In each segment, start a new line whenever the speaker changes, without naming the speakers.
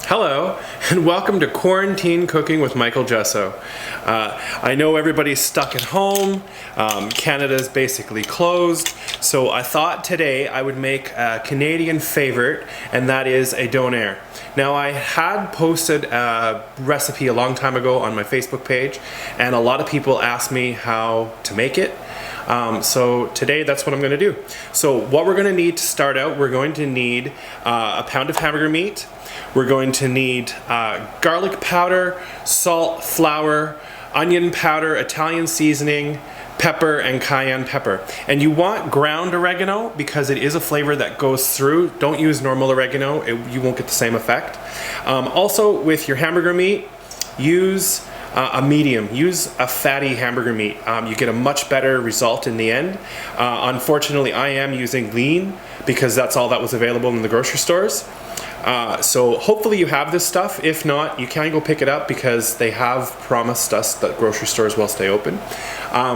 Hello, and welcome to Quarantine Cooking with Michael Gesso. I know everybody's stuck at home. Canada's basically closed, so I thought today I would make a Canadian favorite, and that is a Donair. Now, I had posted a recipe a long time ago on my Facebook page, and a lot of people asked me how to make it. So today that's what I'm going to do. So what we're going to need to start out, we're going to need a pound of hamburger meat. We're going to need garlic powder, salt, flour, onion powder, Italian seasoning, pepper, and cayenne pepper. And you want ground oregano because it is a flavor that goes through. Don't use normal oregano, you won't get the same effect. Also, with your hamburger meat, use a medium. Use a fatty hamburger meat. You get a much better result in the end. Unfortunately, I am using lean because that's all that was available in the grocery stores. So hopefully you have this stuff. If not, you can go pick it up because they have promised us that grocery stores will stay open.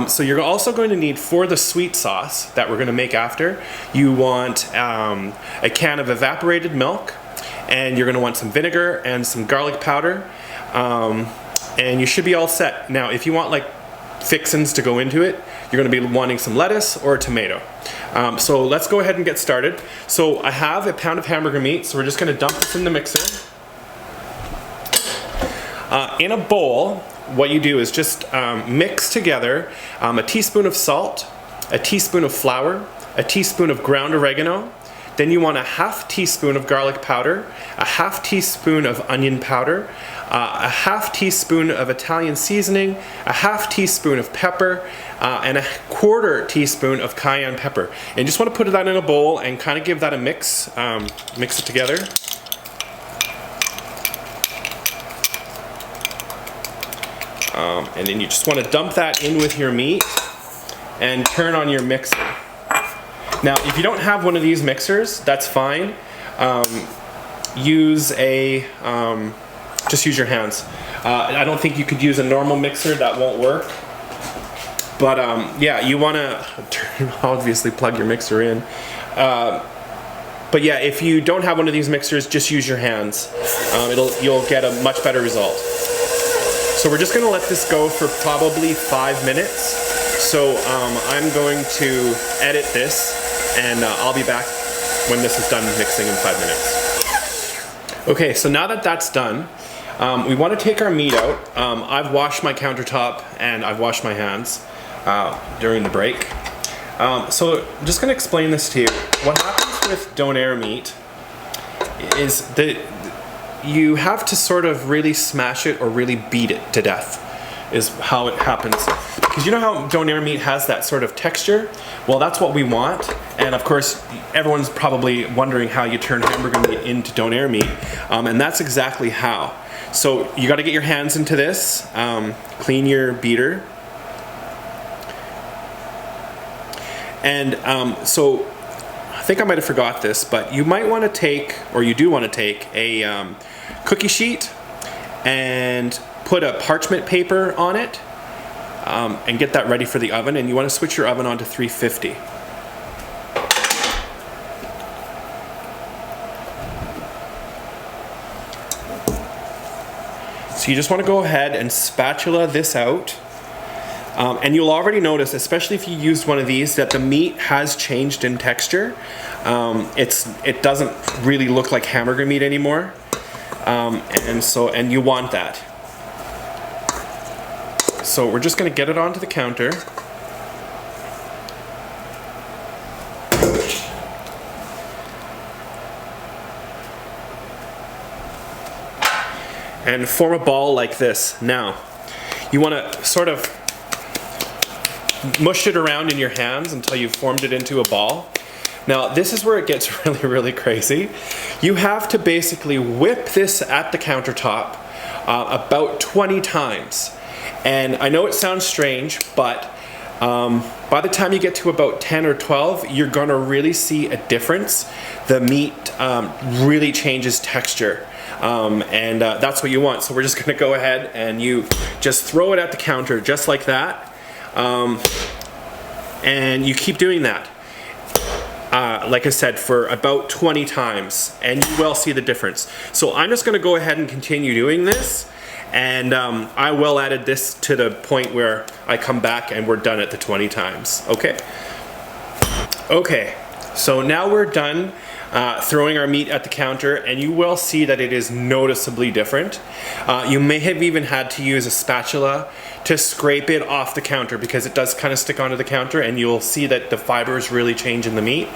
So you're also going to need, for the sweet sauce that we're going to make after, you want a can of evaporated milk, and you're going to want some vinegar and some garlic powder. And you should be all set. Now, if you want like fixins to go into it, you're going to be wanting some lettuce or a tomato. So let's go ahead and get started. So I have a pound of hamburger meat, so we're just going to dump this in the mixer. In a bowl, what you do is just mix together a teaspoon of salt, a teaspoon of flour, a teaspoon of ground oregano. Then you want a half teaspoon of garlic powder, a half teaspoon of onion powder, a half teaspoon of Italian seasoning, a half teaspoon of pepper, and a quarter teaspoon of cayenne pepper. And you just want to put that in a bowl and kind of give that a mix, mix it together. And then you just want to dump that in with your meat and turn on your mixer. Now, if you don't have one of these mixers, that's fine. Use a, just use your hands. I don't think you could use a normal mixer, that won't work. But yeah, you want to obviously plug your mixer in. But yeah, if you don't have one of these mixers, just use your hands. You'll get a much better result. So we're just going to let this go for probably 5 minutes. So I'm going to edit this, and I'll be back when this is done mixing in 5 minutes. Okay, so now that that's done, we want to take our meat out. I've washed my countertop and I've washed my hands during the break. So I'm just going to explain this to you. What happens with Donair meat is that you have to sort of really smash it or really beat it to death, is how it happens. Because you know how Donair meat has that sort of texture? Well, that's what we want. And of course, everyone's probably wondering how you turn hamburger meat into Donair meat. And that's exactly how. So you got to get your hands into this, clean your beater. And so I think I might have forgot this, but you might want to take, or you do want to take a cookie sheet and put a parchment paper on it and get that ready for the oven. And you want to switch your oven on to 350. So you just want to go ahead and spatula this out. And you'll already notice, especially if you used one of these, that the meat has changed in texture. It doesn't really look like hamburger meat anymore. And you want that. So we're just going to get it onto the counter. And form a ball like this. Now, you want to sort of mush it around in your hands until you've formed it into a ball. Now, this is where it gets really, really crazy. You have to basically whip this at the countertop about 20 times. And I know it sounds strange, but by the time you get to about 10 or 12, you're gonna really see a difference. The meat really changes texture. And that's what you want. So we're just gonna go ahead and you just throw it at the counter just like that. And you keep doing that. like I said, for about 20 times, and you will see the difference. So I'm just gonna go ahead and continue doing this, and I will add this to the point where I come back and we're done at the 20 times, okay? Okay, so now we're done throwing our meat at the counter, and you will see that it is noticeably different. You may have even had to use a spatula to scrape it off the counter because it does kind of stick onto the counter, and you'll see that the fibers really change in the meat.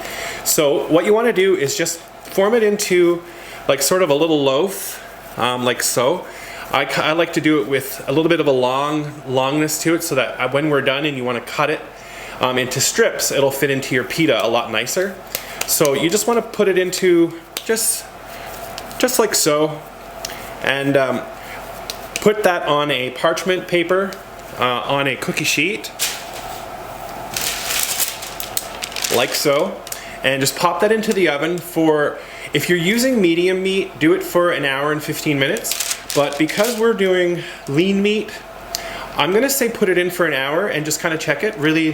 So what you want to do is just form it into like sort of a little loaf, like so. I like to do it with a little bit of a longness to it, so that when we're done and you want to cut it into strips, it'll fit into your pita a lot nicer. So you just want to put it into just like so, and put that on a parchment paper, on a cookie sheet, like so, and just pop that into the oven for, if you're using medium meat, do it for an hour and 15 minutes. But because we're doing lean meat, I'm gonna say put it in for an hour and just kind of check it, really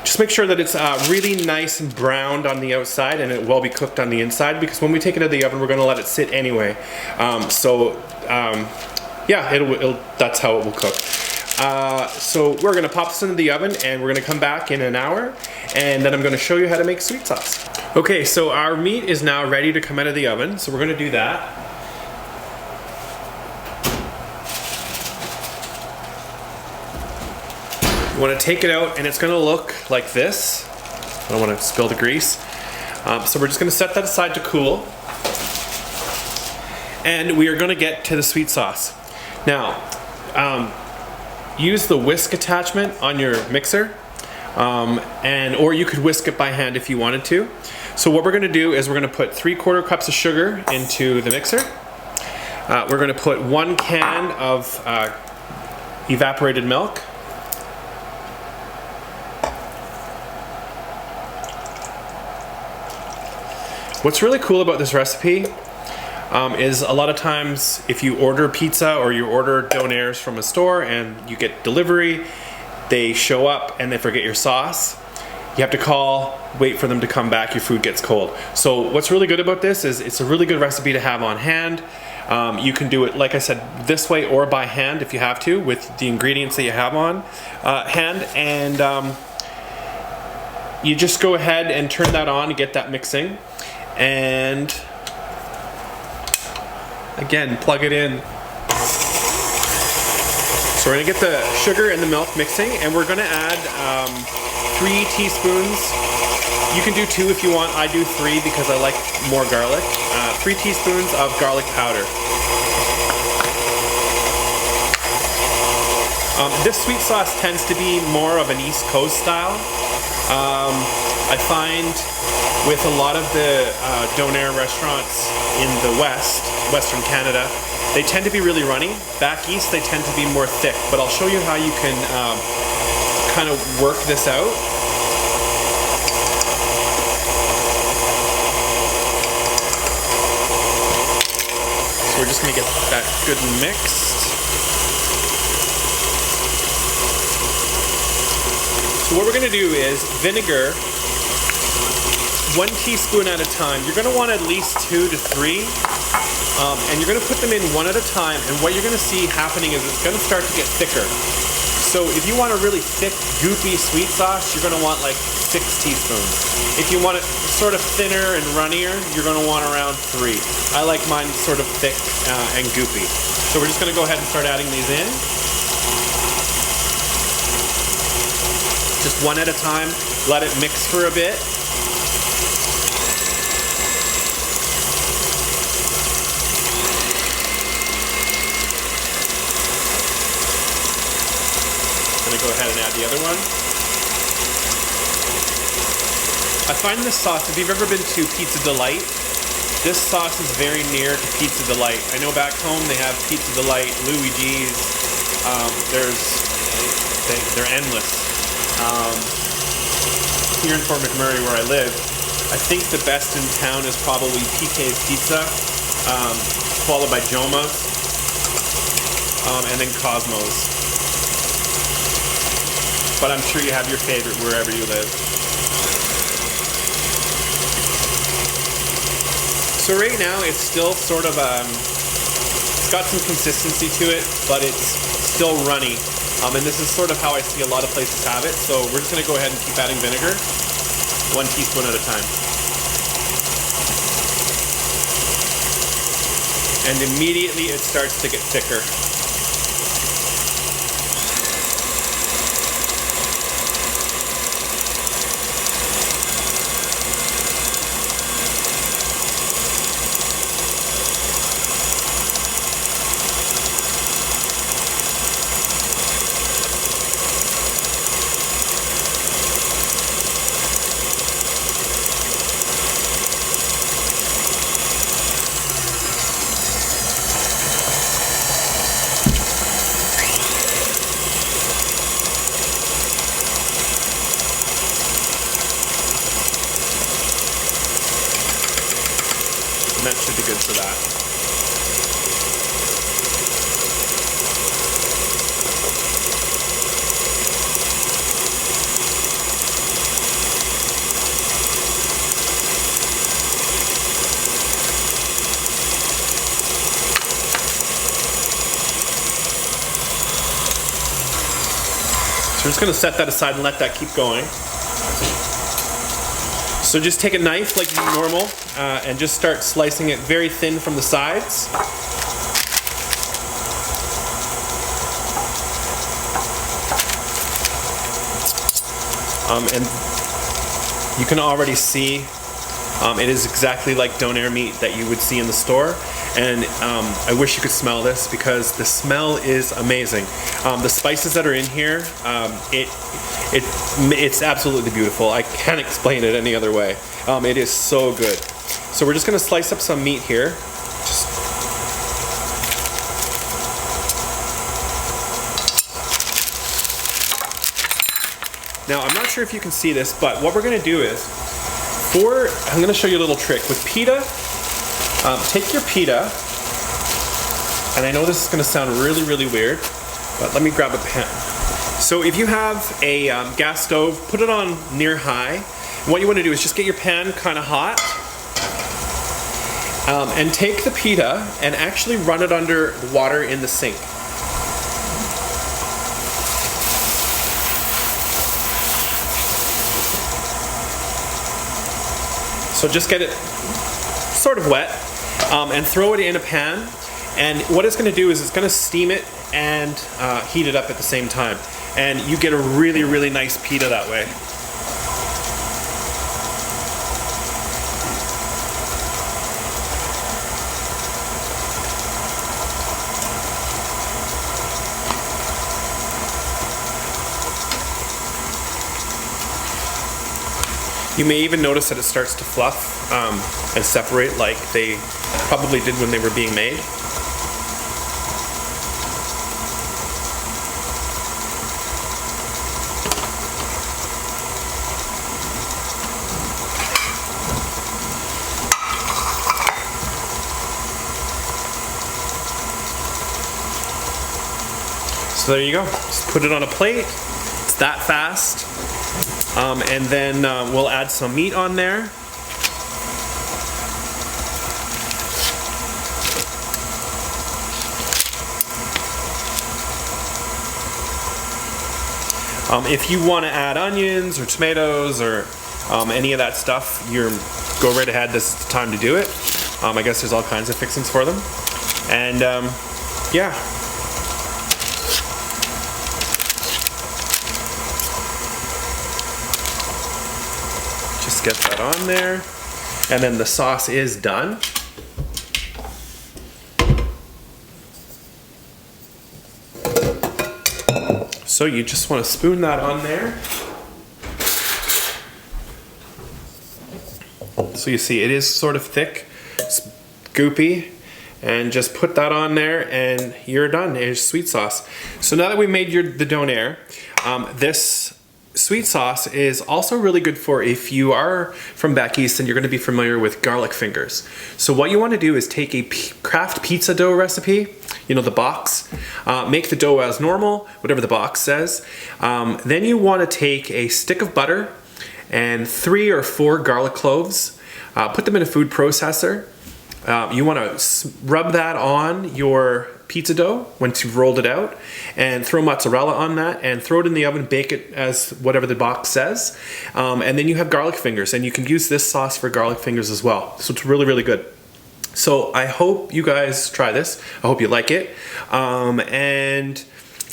just make sure that it's really nice and browned on the outside and it will be cooked on the inside, because when we take it out of the oven, we're gonna let it sit anyway. Yeah, that's how it will cook. So we're gonna pop this into the oven and we're gonna come back in an hour, and then I'm gonna show you how to make sweet sauce. Okay, so our meat is now ready to come out of the oven, so we're gonna do that. You want to take it out and it's going to look like this. I don't want to spill the grease. So we're just going to set that aside to cool. And we are going to get to the sweet sauce. Now, use the whisk attachment on your mixer, or you could whisk it by hand if you wanted to. So what we're going to do is we're going to put 3/4 cups of sugar into the mixer. We're going to put 1 can of evaporated milk. What's really cool about this recipe is a lot of times if you order pizza or you order Donairs from a store and you get delivery, they show up and they forget your sauce. You have to call, wait for them to come back, your food gets cold. So what's really good about this is it's a really good recipe to have on hand. You can do it, like I said, this way or by hand if you have to, with the ingredients that you have on hand. And you just go ahead and turn that on to get that mixing. And again, plug it in. So we're gonna get the sugar and the milk mixing, and we're gonna add 3 teaspoons. You can do 2 if you want. I do 3 because I like more garlic. 3 teaspoons of garlic powder. This sweet sauce tends to be more of an East Coast style. I find with a lot of the Donair restaurants in the Western Canada, they tend to be really runny. Back east, they tend to be more thick, but I'll show you how you can kind of work this out. So we're just gonna get that good and mixed. So what we're gonna do is vinegar, 1 teaspoon at a time. You're gonna want at least 2 to 3, and you're gonna put them in one at a time, and what you're gonna see happening is it's gonna start to get thicker. So if you want a really thick, goopy sweet sauce, you're gonna want like 6 teaspoons. If you want it sort of thinner and runnier, you're gonna want around 3. I like mine sort of thick and goopy. So we're just gonna go ahead and start adding these in. Just one at a time, let it mix for a bit. I'm gonna go ahead and add the other one. I find this sauce, if you've ever been to Pizza Delight, this sauce is very near to Pizza Delight. I know back home they have Pizza Delight, Louis G's, they're endless. Here in Fort McMurray where I live, I think the best in town is probably PK's Pizza, followed by Joma's, and then Cosmo's. But I'm sure you have your favorite wherever you live. So right now it's still sort of, it's got some consistency to it, but it's still runny. And this is sort of how I see a lot of places have it. So we're just gonna go ahead and keep adding vinegar, 1 teaspoon at a time. And immediately it starts to get thicker. That should be good for that. So we're just going to set that aside and let that keep going. So just take a knife like normal and just start slicing it very thin from the sides. And you can already see it is exactly like Donair meat that you would see in the store. And I wish you could smell this because the smell is amazing. The spices that are in here, it's absolutely beautiful. I can't explain it any other way. It is so good. So we're just gonna slice up some meat here. Now, I'm not sure if you can see this, but what we're gonna do is, I'm gonna show you a little trick. With pita, take your pita, and I know this is gonna sound really, really weird, but let me grab a pan. So if you have a gas stove, put it on near high. And what you want to do is just get your pan kind of hot and take the pita and actually run it under the water in the sink. So just get it sort of wet and throw it in a pan. And what it's going to do is it's going to steam it and heat it up at the same time. And you get a really, really nice pita that way. You may even notice that it starts to fluff and separate like they probably did when they were being made. So there you go. Just put it on a plate. It's that fast. And then we'll add some meat on there. If you want to add onions or tomatoes or any of that stuff, go right ahead. This is the time to do it. I guess there's all kinds of fixings for them. And yeah. Just get that on there. And then the sauce is done. So you just want to spoon that on there. So you see it is sort of thick, it's goopy, and just put that on there and you're done. There's sweet sauce. So now that we made the Donair, this sweet sauce is also really good for if you are from back east and you're going to be familiar with garlic fingers. So what you want to do is take a Kraft pizza dough recipe, you know, the box, make the dough as normal, whatever the box says. Then you want to take a stick of butter and 3 or 4 garlic cloves, put them in a food processor, You want to rub that on your pizza dough once you've rolled it out, and throw mozzarella on that, and throw it in the oven, bake it as whatever the box says. And then you have garlic fingers, and you can use this sauce for garlic fingers as well. So it's really, really good. So I hope you guys try this. I hope you like it. And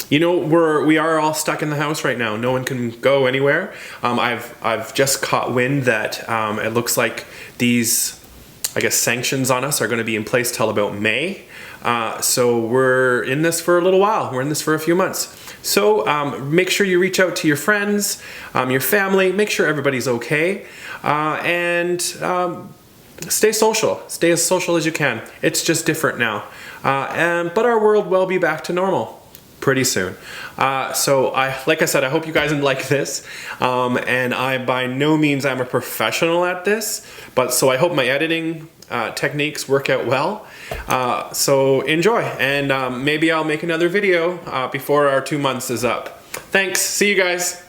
you know, we are all stuck in the house right now. No one can go anywhere. I've just caught wind that it looks like these, I guess, sanctions on us are going to be in place till about May. So we're in this for a little while. We're in this for a few months. So make sure you reach out to your friends, your family. Make sure everybody's okay, and stay social. Stay as social as you can. It's just different now, but our world will be back to normal pretty soon. So like I said, I hope you guys like this. And I by no means am a professional at this, but so I hope my editing techniques work out well. So enjoy, and maybe I'll make another video before our 2 months is up. Thanks. See you guys.